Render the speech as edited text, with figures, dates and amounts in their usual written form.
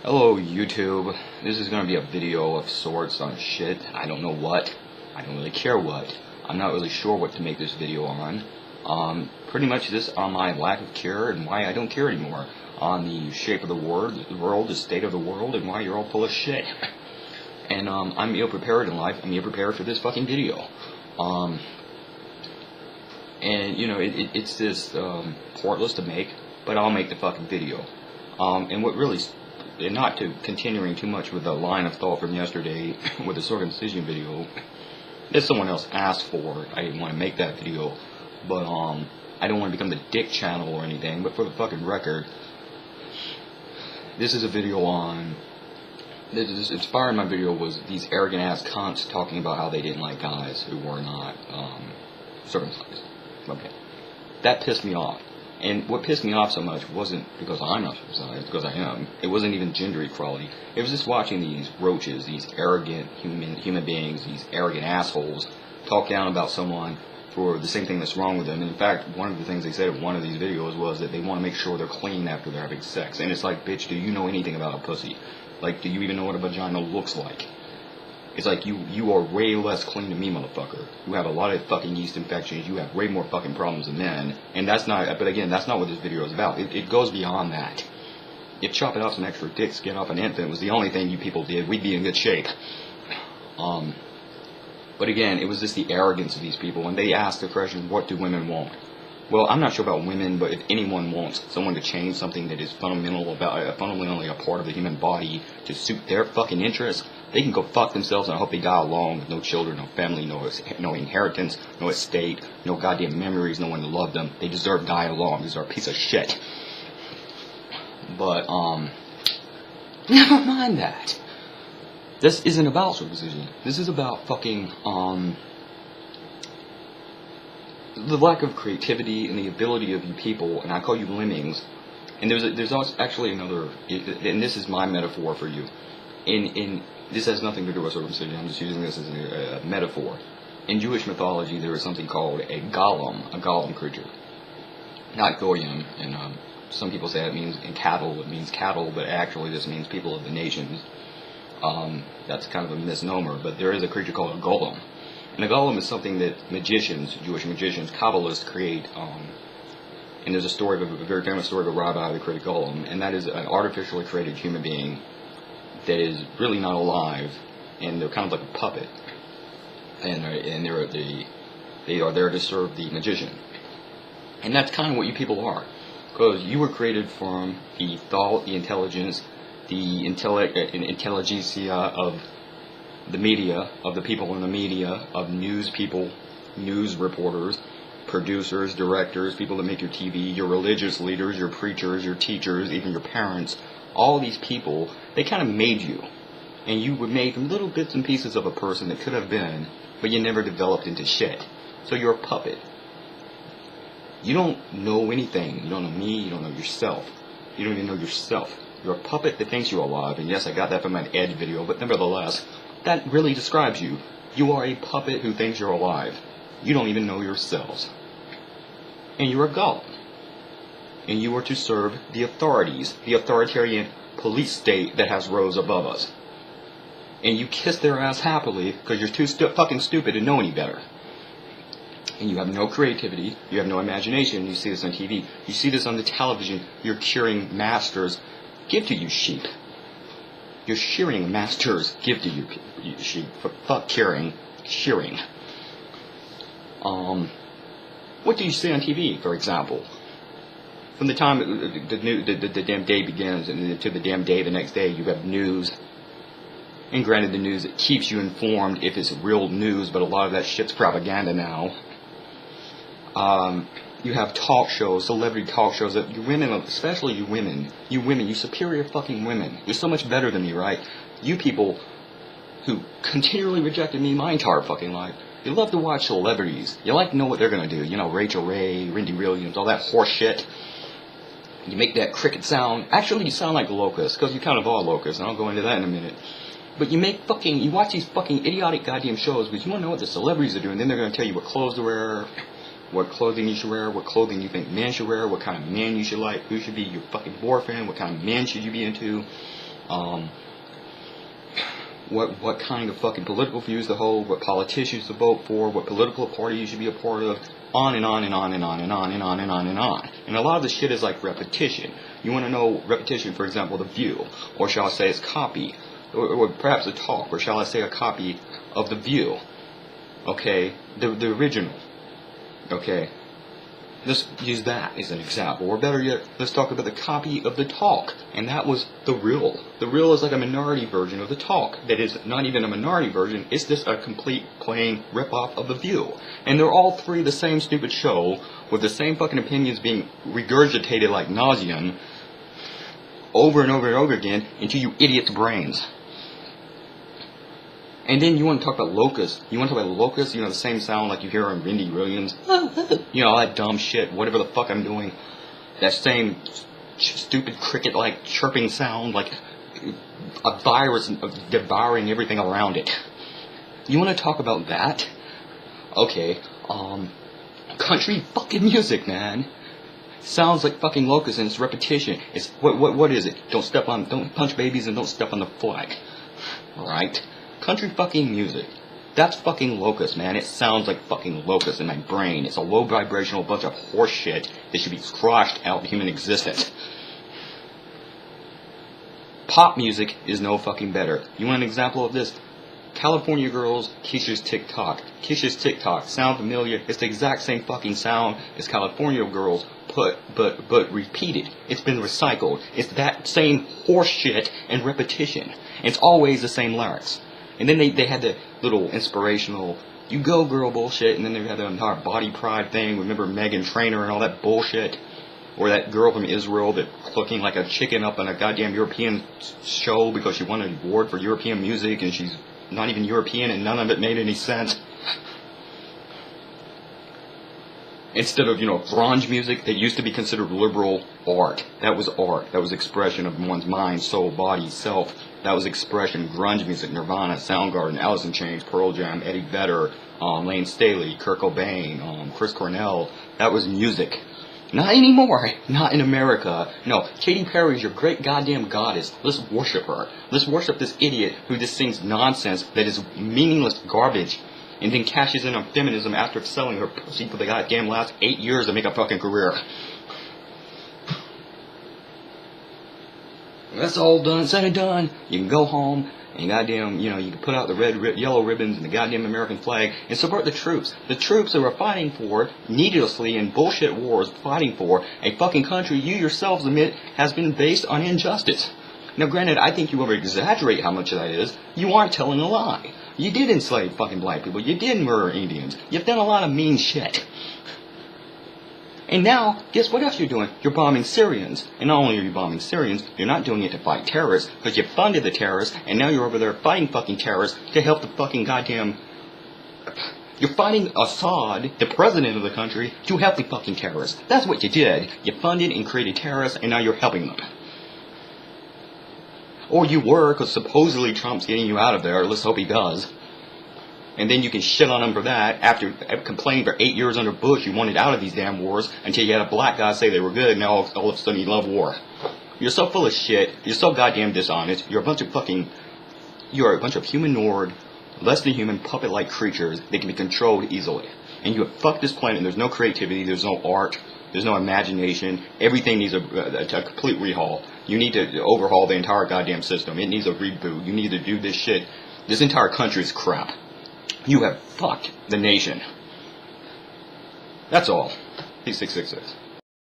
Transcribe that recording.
Hello YouTube, this is going to be a video of sorts on shit. I don't know what, I don't really care what. I'm not really sure what to make this video on. Pretty much just on my lack of care and why I don't care anymore. On the shape of the world, the state of the world, and why you're all full of shit. And I'm ill-prepared in life. I'm ill-prepared for this fucking video. And you know, it's just pointless to make, but I'll make the fucking video. And what really, and not to continuing too much with the line of thought from yesterday with the circumcision video that someone else asked for. I didn't want to make that video, but I don't want to become the dick channel or anything. But for the fucking record, this is a video on. This inspired my video was these arrogant ass cunts talking about how they didn't like guys who were not circumcised. Okay, that pissed me off. And what pissed me off so much wasn't because I'm not circumcised, because I am. It wasn't even gender equality. It was just watching these roaches, these arrogant human beings, these arrogant assholes, talk down about someone for the same thing that's wrong with them. And in fact, one of the things they said in one of these videos was that they want to make sure they're clean after they're having sex. And it's like, bitch, do you know anything about a pussy? Like, do you even know what a vagina looks like? It's like, you are way less clean than me, motherfucker. You have a lot of fucking yeast infections. You have way more fucking problems than men. And that's not, but again, that's not what this video is about. It goes beyond that. If chopping off some extra dicks, get off an infant was the only thing you people did, we'd be in good shape. But again, it was just the arrogance of these people. When they asked the question, what do women want? Well, I'm not sure about women, but if anyone wants someone to change something that is fundamentally a part of the human body to suit their fucking interests, they can go fuck themselves, and I hope they die alone with no children, no family, no inheritance, no estate, no goddamn memories, no one to love them. They deserve to die alone. These are a piece of shit. But, never mind that. This isn't about circumcision. This is about fucking, the lack of creativity and the ability of you people, and I call you lemmings. And there's also actually another, and this is my metaphor for you. This has nothing to do with circumcision. I'm just using this as a metaphor. In Jewish mythology, there is something called a golem creature, not goyim. And some people say it means it means cattle, but actually this means people of the nations. That's kind of a misnomer, but there is a creature called a golem. And a golem is something that magicians, Jewish magicians, Kabbalists create. And there's a very famous story of a rabbi that created a golem, and that is an artificially created human being that is really not alive, and they're kind of like a puppet. And they are there to serve the magician. And that's kind of what you people are, because you were created from the thought, the intelligence, the intelligentsia of the media, of the people in the media, of news people, news reporters, producers, directors, people that make your TV, your religious leaders, your preachers, your teachers, even your parents. All these people, they kind of made you. And you were made from little bits and pieces of a person that could have been, but you never developed into shit. So you're a puppet. You don't know anything. You don't know me, you don't know yourself. You don't even know yourself. You're a puppet that thinks you're alive. And yes, I got that from an Ed video, but nevertheless, that really describes you. You are a puppet who thinks you're alive. You don't even know yourselves. And you're a golem. And you are to serve the authorities, the authoritarian police state that has rose above us. And you kiss their ass happily because you're too fucking stupid to know any better. And you have no creativity, you have no imagination. You see this on TV, you see this on the television. Your curing masters give to you sheep. Your shearing masters give to you sheep. Fuck curing, shearing. What do you see on TV, for example? From the time the damn day begins and to the damn day the next day, you have news. And granted, the news, it keeps you informed if it's real news, but a lot of that shit's propaganda now. You have talk shows, celebrity talk shows that you women, especially you women, you superior fucking women. You're so much better than me, right? You people who continually rejected me my entire fucking life. You love to watch celebrities. You like to know what they're gonna do. You know, Rachel Ray, Wendy Williams, all that horse shit. You make that cricket sound. Actually, you sound like locusts, because you kind of are locusts, and I'll go into that in a minute. But you watch these fucking idiotic goddamn shows because you want to know what the celebrities are doing. Then they're going to tell you what clothes to wear, what clothing you should wear, what clothing you think men should wear, what kind of man you should like, who should be your fucking boyfriend, what kind of man should you be into. what kind of fucking political views to hold, what politicians to vote for, what political party you should be a part of, on and on and on and on and on and on and on and on. And a lot of the shit is like repetition. You want to know repetition, for example, The View, or shall I say it's copy, or perhaps a talk, or shall I say a copy of The View, okay, the original, okay. Let's use that as an example. Or better yet, let's talk about the copy of the talk. And that was The Real. The Real is like a minority version of the talk. That is not even a minority version. It's just a complete, plain rip-off of The View. And they're all three the same stupid show, with the same fucking opinions being regurgitated like nauseum, over and over and over again, into you idiots' brains. And then you want to talk about locusts. You want to talk about locusts, the same sound like you hear on Wendy Williams. All that dumb shit, whatever the fuck I'm doing. That same stupid cricket-like chirping sound, like a virus devouring everything around it. You want to talk about that? Okay, country fucking music, man. Sounds like fucking locusts and it's repetition. It's, what is it? Don't punch babies and don't step on the flag. Alright? Country fucking music. That's fucking locust, man. It sounds like fucking locust in my brain. It's a low vibrational bunch of horse shit that should be crushed out of human existence. Pop music is no fucking better. You want an example of this? California Girls, Keisha's TikTok. Keisha's TikTok. Sound familiar? It's the exact same fucking sound as California Girls, but repeated. It's been recycled. It's that same horse shit and repetition. It's always the same lyrics. And then they had the little inspirational, you go girl bullshit, and then they had the entire body pride thing. Remember Meghan Trainor and all that bullshit? Or that girl from Israel that looking like a chicken up on a goddamn European show because she won an award for European music and she's not even European and none of it made any sense. Instead of, grunge music that used to be considered liberal art. That was art. That was expression of one's mind, soul, body, self. That was expression. Grunge music, Nirvana, Soundgarden, Alice in Chains, Pearl Jam, Eddie Vedder, Lane Staley, Kurt Cobain, Chris Cornell. That was music. Not anymore. Not in America. No, Katy Perry's your great goddamn goddess. Let's worship her. Let's worship this idiot who just sings nonsense that is meaningless garbage. And then cashes in on feminism after selling her pussy for the goddamn last 8 years to make a fucking career. That's all done, said and done. You can go home and goddamn, you can put out the yellow ribbons and the goddamn American flag and support the troops. The troops who are fighting for, needlessly in bullshit wars, fighting for a fucking country you yourselves admit has been based on injustice. Now granted, I think you over-exaggerate how much of that is. You aren't telling a lie. You did enslave fucking black people. You did murder Indians. You've done a lot of mean shit. And now, guess what else you're doing? You're bombing Syrians. And not only are you bombing Syrians, you're not doing it to fight terrorists, because you funded the terrorists, and now you're over there fighting fucking terrorists to help the fucking goddamn... You're fighting Assad, the president of the country, to help the fucking terrorists. That's what you did. You funded and created terrorists, and now you're helping them. Or you were, because supposedly Trump's getting you out of there. Let's hope he does. And then you can shit on him for that. After complaining for 8 years under Bush, you wanted out of these damn wars until you had a black guy say they were good, and now all of a sudden you love war. You're so full of shit. You're so goddamn dishonest. You're a bunch of humanoid, less than human, puppet-like creatures that can be controlled easily. And you have fucked this planet. There's no creativity. There's no art. There's no imagination. Everything needs a complete rehaul. You need to overhaul the entire goddamn system. It needs a reboot. You need to do this shit. This entire country is crap. You have fucked the nation. That's all. Peace 666.